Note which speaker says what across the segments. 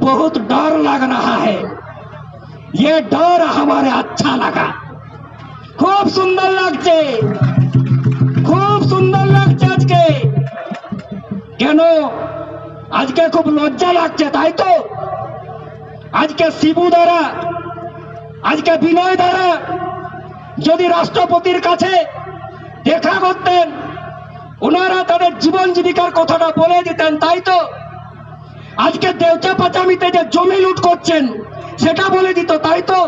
Speaker 1: बहुत डर लग रहा है। ये डर हमारे अच्छा लगा। खूब सुंदर लगছে, खूब सुंदर লাগছে আজকে। কেন আজকে খুব লজ্জা লাগছে, তাই তো? আজকে শিবু দ্বারা, আজকে বিনয় দ্বারা যদি রাষ্ট্রপতির কাছে দেখা করতেন, ওনারা তাদের জীবন জীবিকার কথাটা বলে দিতেন, তাই তো? আজকে দেউচা পাচামিতে যে জমি লুট করছেন সেটা বলে দিত, তাই তো?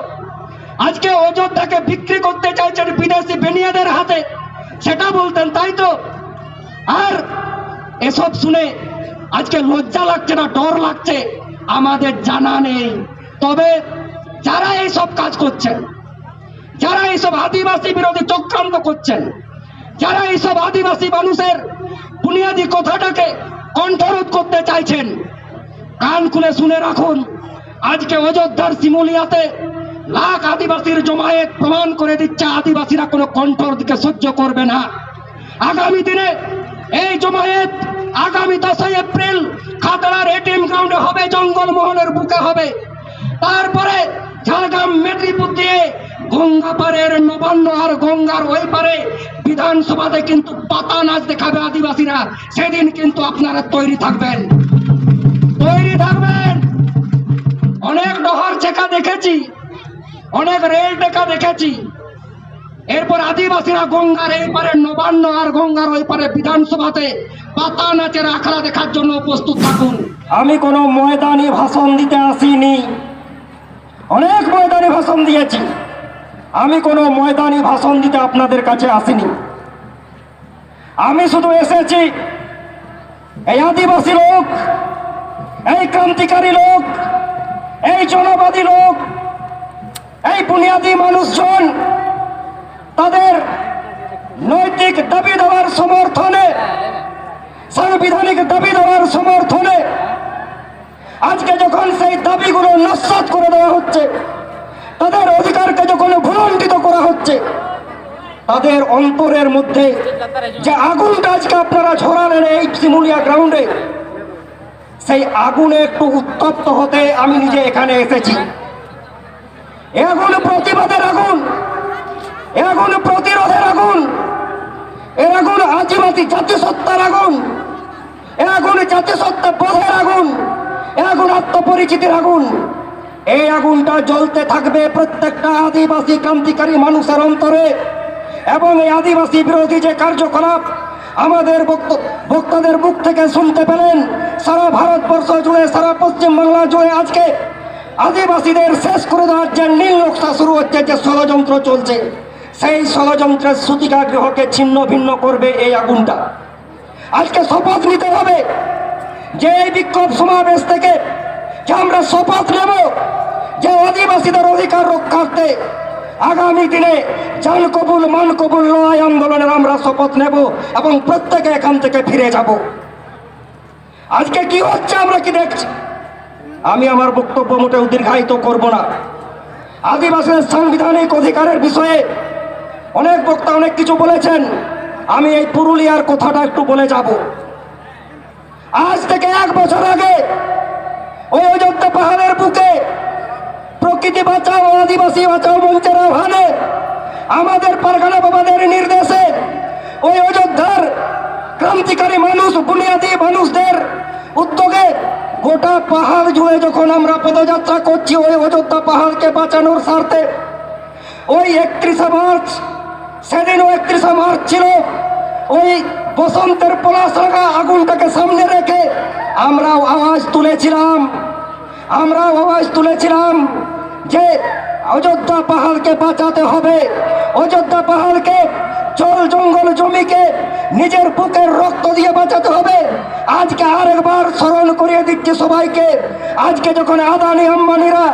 Speaker 1: আজকে অযোধ্যাকে বিক্রি করতে চাইছেন বিদেশি বেনিয়াদের হাতে, সেটা বলতেন, তাই তো? আর এসব শুনে আজকে লজ্জা লাগছে না ডর লাগছে আমাদের জানা নেই। তবে যারা এইসব কাজ করছেন, যারা এইসব আদিবাসী বিরোধী চক্রান্ত করছেন, যারা এইসব আদিবাসী মানুষের বুনিয়াদী কথাটাকে কণ্ঠরোধ করতে চাইছেন, কান খুলে শুনে রাখুন। আজকে অযোধ্যার শিমুলিয়াতে লাখ আদিবাসীর জমায়েত প্রমাণ করে দিচ্ছে আদিবাসীরা কোনো কণ্ঠরোধকে সহ্য করবে না। আগামী দিনে এই জমায়েত আগামী 10 এপ্রিল খাতড়ার এটিএম গ্রাউন্ডে হবে, জঙ্গলমহলের বুকে হবে। তারপরে ঝাড়গ্রাম মেদিনীপুর দিয়ে গঙ্গা পারের নবান্ন আর গঙ্গার ওই পারে বিধানসভাতে কিন্তু পাতা নাচ দেখাবে আদিবাসীরা। সেদিন কিন্তু আপনারা তৈরি থাকবেন, তৈরি থাকবেন। অনেক ডহার ছেকা দেখেছি, অনেক রেল টেকা দেখেছি। এরপর আদিবাসীরা গঙ্গার এই পারে নবান্ন আর গঙ্গার ওই পারে বিধানসভাতে পাতা নাচের আখড়া দেখার জন্য প্রস্তুত থাকুন। আমি কোনো ময়দানি ভাষণ দিতে আসিনি, অনেক ময়দানি ভাষণ দিয়েছি। আমি কোনো ময়দানি ভাষণ দিতে আপনাদের কাছে আসিনি। আমি শুধু এসেছি এই আদিবাসী লোক, এই ক্রান্তিকারী লোক, এই জনবাদী লোক, এই বুনিয়াদী মানুষজন তাদের নৈতিক দাবি দেওয়ার সমর্থনে, সাংবিধানিক দাবি দেওয়ার সমর্থনে আজকে যখন সেই দাবিগুলো নস্যাৎ করে দেওয়া হচ্ছে, তাদের অধিকারকে যখন ভুলণ্ঠিত করা হচ্ছে, তাদের অন্তরের মধ্যে যে আগুনটা আজকে আপনারা ছড়ালেন এই শিমুলিয়া গ্রাউন্ডে, সেই আগুনে একটু উত্তপ্ত হতে আমি নিজে এখানে এসেছি। এ আগুন প্রতিবাদের আগুন, এ আগুন প্রতিরোধের আগুন, এ আগুন আদিবাসী জাতিসত্তার আগুন, এ আগুন জাতিসত্তা বোধের আগুন, এ আগুন আত্মপরিচিতির আগুন। এই আগুনটা জ্বলতে থাকবে প্রত্যেকটা আদিবাসী ক্রান্তিকারী মানুষের অন্তরে। এবং এই আদিবাসী বিরোধী যে কার্যকলাপ আমাদের বক্তাদের মুখ থেকে শুনতে পেলেন, সারা ভারতবর্ষ জুড়ে, সারা পশ্চিমবাংলা জুড়ে আজকে আদিবাসীদের শেষ করে দেওয়ার যে নীল নকশা শুরু হচ্ছে, যে ষড়যন্ত্র চলছে, সেই ষড়যন্ত্রের সূতিকাগ্রহকে ছিন্ন ভিন্ন করবে এই আগুনটা। আজকে শপথ নিতে হবে যে এই বিক্ষোভ সমাবেশ থেকে যে আমরা শপথ নেব যে আদিবাসীদের অধিকার রক্ষার্থে আগামী দিনে জান কবুল মান কবুল লড়াই আন্দোলনের আমরা শপথ নেব এবং প্রত্যেকে এখান থেকে ফিরে যাব। আজকে কি হচ্ছে আমরা কি দেখছি, আমি আমার বক্তব্য মোটেও দীর্ঘায়িত করব না। আদিবাসীদের সাংবিধানিক অধিকারের বিষয়ে অনেক বক্তা অনেক কিছু বলেছেন, আমি এই পুরুলিয়ার কথাটা একটু বলে যাব। আজ থেকে 1 বছর আগে ওই অযোধ্যা পাহাড়ের বুকে প্রকৃতি বাঁচাও আদিবাসী বাঁচাও মঞ্চের আহ্বানে আমাদের পারগানা বাবাদের নির্দেশে ওই অযোধ্যার ক্রান্তিকারী মানুষ, বুনিয়াদী মানুষদের উদ্যোগে গোটা পাহাড় জুড়ে যখন আমরা পদযাত্রা করছি ওই অযোধ্যা পাহাড়কে বাঁচানোর স্বার্থে, ওই 31শে মার্চ, সেদিনও 31শে মার্চ ছিল, ওই বসন্তের পলাশ রাঙা আগুনটাকে সামনে রেখে আমরাও আওয়াজ তুলেছিলাম যে অযোধ্যা পাহাড়কে বাঁচাতে হবে, অযোধ্যা পাহাড়কে জল জঙ্গল জমিকে নিজের বুকের রক্ত দিয়ে বাঁচাতে হবে। আজকে আরেকবার স্মরণ করিয়ে দিচ্ছে সবাইকে, আজকে যখন আদানি আম্বানিরা,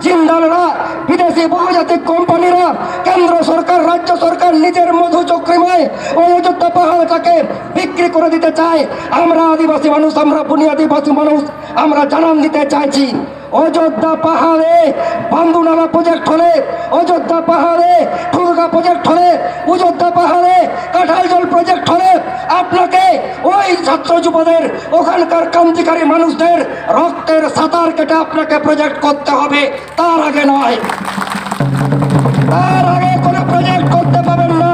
Speaker 1: জিন্দালরা, বিদেশি বহুজাতিক কোম্পানিরা, কেন্দ্র সরকার, রাজ্য সরকার নিজের মধু চক্রিমায় ওই অযোধ্যা পাহাড়টাকে বিক্রি করে দিতে চায়, আমরা আদিবাসী মানুষ, আমরা বুনিয়াদি মানুষ, আমরা জানান দিতে চাইছি অযোধ্যা পাহাড়ে বান্দুনালা প্রজেক্ট হলে, অযোধ্যা পাহাড়ে ঠুরগা প্রজেক্ট হলে, অযোধ্যা পাহাড়ে কাঁঠালজল প্রজেক্ট হলে আপনাকে ওই ছাত্র যুবদের, ওখানকার ক্রান্তিকারী মানুষদের রক্তের সাঁতার কেটে আপনাকে প্রজেক্ট করতে হবে, তার আগে নয়। তার আগে কোনো প্রজেক্ট করতে পারবেন না।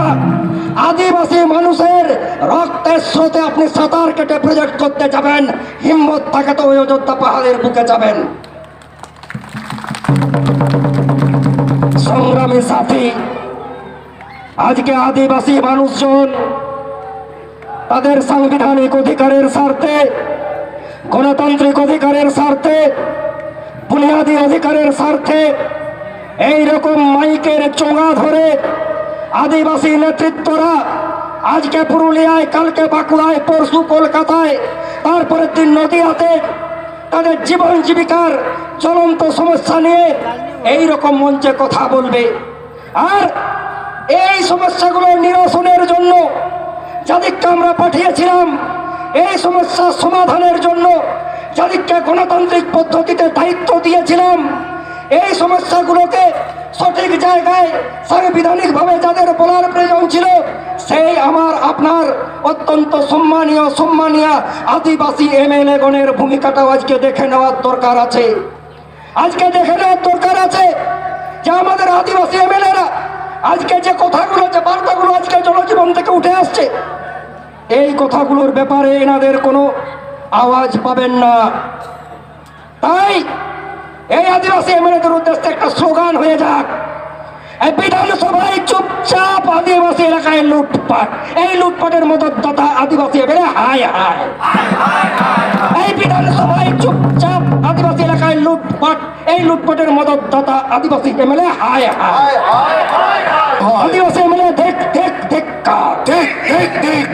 Speaker 1: আদিবাসী মানুষের রক্তের স্রোতে আপনি সাঁতার কেটে প্রজেক্ট করতে যাবেন, হিম্মত থাকে তো ওই অযোধ্যা পাহাড়ের বুকে যাবেন। সংগ্রামী সাথী, আজকে আদিবাসী মানুষজন তাদের সাংবিধানিক অধিকারের স্বার্থে, গণতান্ত্রিক অধিকারের স্বার্থে, বুনিয়াদী অধিকারের স্বার্থে এইরকম মাইকের চোঙা ধরে আদিবাসী নেতৃত্বরা আজকে পুরুলিয়ায়, কালকে বাঁকুড়ায়, পরশু কলকাতায়, তারপরের দিন নদিয়াতে তাদের জীবন জীবিকার জ্বলন্ত সমস্যা নিয়ে এই রকম মঞ্চে কথা বলবে। আর এই সমস্যাগুলো নিরসনের জন্য যাদেরকে আমরা পাঠিয়েছিলাম, এই সমস্যা সমাধানের জন্য যাদেরকে গণতান্ত্রিক পদ্ধতিতে দায়িত্ব দিয়েছিলাম, এই সমস্যাগুলোকে সঠিক জায়গায় সাংবিধানিকভাবে যাদের বলার প্রয়োজন ছিল, সেই আমার আপনার অত্যন্ত সম্মানীয় আদিবাসী এমএলএ গণের ভূমিকাটাও আজকে দেখে নেওয়ার দরকার আছে। আজকে দেখে নেওয়ার দরকার আছে যে আমাদের আদিবাসী এমএলএরা আজকে যে কথাগুলো, যে বার্তাগুলো আজকে জনজীবন থেকে উঠে আসছে, এই কথাগুলোর ব্যাপারে এনাদের কোনো আওয়াজ পাবেন না। তাই এই আদিবাসী এমএলএদের উদ্দেশ্যে একটা স্লোগান হয়ে যাক, এই বিধানসভায় চুপচাপ আদিবাসী এলাকায় লুটপাট, এই লুটপাটের মদতদাতা আদিবাসী এমএলএ হায় হায়। এই বিধানসভায় চুপচাপ আদিবাসী এলাকায় লুটপাট, এই লুটপাটের মদতদাতা আদিবাসী এমএলএ হায় হায়। আদিবাসী এমএলএ দেখ দেখ দেখ দেখ দেখ দেখ,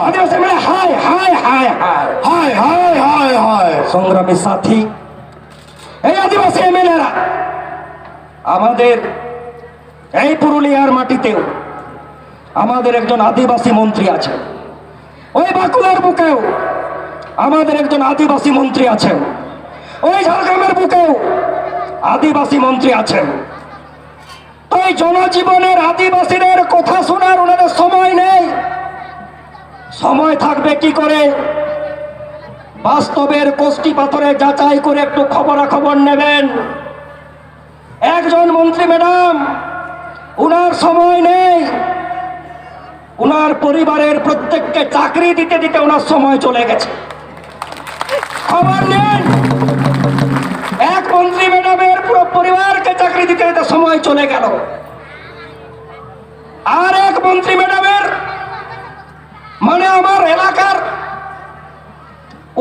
Speaker 1: আদিবাসী এমএলএ হায় হায় হায় হায় হায় হায় হায় হায়। সংগ্রামী সাথী, এই আদিবাসী এমএলএরা আমাদের এই পুরুলিয়ার মাটিতেও আমাদের একজন আদিবাসী মন্ত্রী আছে, ওই বাঁকুড়ার বুকেও আমাদের একজন আদিবাসী মন্ত্রী আছেন, ওই ঝাড়গ্রামের বুকেও আদিবাসী মন্ত্রী আছেন। তাই জনজীবনের আদিবাসীদের কথা শোনার ওনাদের সময় নেই। সময় থাকবে কি করে? বাস্তবের কোষ্টি পাথরে যাচাই করে একটু খবরাখবর নেবেন। একজন মন্ত্রী ম্যাডাম, উনার সময় নেই, উনার পরিবারের প্রত্যেককে চাকরি দিতে দিতে ওনার সময় চলে গেছে। খবর নেন, এক মন্ত্রী ম্যাডামের পুরো পরিবারকে চাকরি দিতে দিতে সময় চলে গেল। আর এক মন্ত্রী ম্যাডামের মানে আমার এলাকার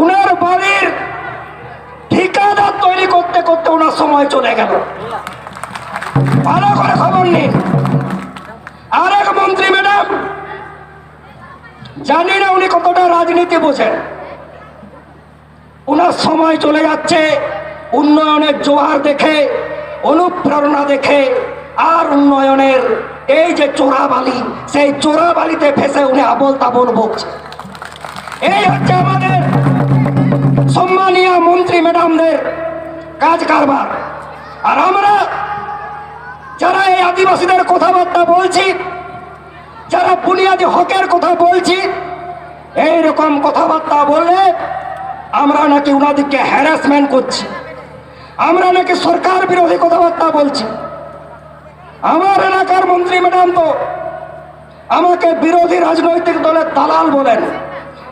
Speaker 1: উনার বাড়ির ঠিকাদার তৈরি করতে করতে ওনার সময় চলে গেল। ভালো করে খবর নিন। আর এক মন্ত্রী ম্যাডাম, জানি না উনি কতটা রাজনীতি বোঝেন, ওনার সময় চলে যাচ্ছে উন্নয়নের জোয়ার দেখে, অনুপ্রেরণা দেখে, আর উন্নয়নের এই যে চোরাবালি, সেই চোরাবালিতে ফেসে উনি আবল তাবল বকছে। এই হচ্ছে আমাদের সম্মানীয় মন্ত্রী ম্যাডামদের কাজ কারবার। আর আমরা যারা এই আদিবাসীদের কথাবার্তা বলছি, যারা বুনিয়াদী হকের কথা বলছি, এইরকম কথাবার্তা বললে আমরা নাকি উনাদেরকে হ্যারাসমেন্ট করছি, আমরা নাকি সরকার বিরোধী কথাবার্তা বলছি। আমার এলাকার মন্ত্রী ম্যাডাম তো আমাকে বিরোধী রাজনৈতিক দলের দালাল বলেন।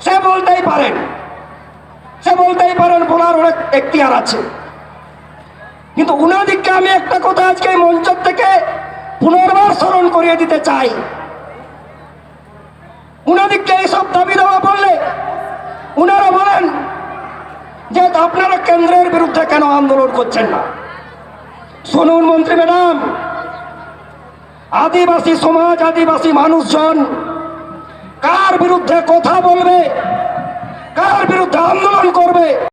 Speaker 1: সে বলতেই পারেন, বলার অনেক এখতিয়ার আছে। কিন্তু উনাদিকে আমি একটা কথা আজকে মঞ্চ থেকে পুনর্বার স্মরণ করিয়ে দিতে চাই। উনাদিকে এইসব দাবি দেওয়া বললে উনারা বলেন যে আপনারা কেন্দ্রের বিরুদ্ধে কেন আন্দোলন করছেন না। শুনুন মন্ত্রী ম্যাডাম, আদিবাসী সমাজ, আদিবাসী মানুষজন কার বিরুদ্ধে কথা বলবে, কার বিরুদ্ধে আন্দোলন করবে,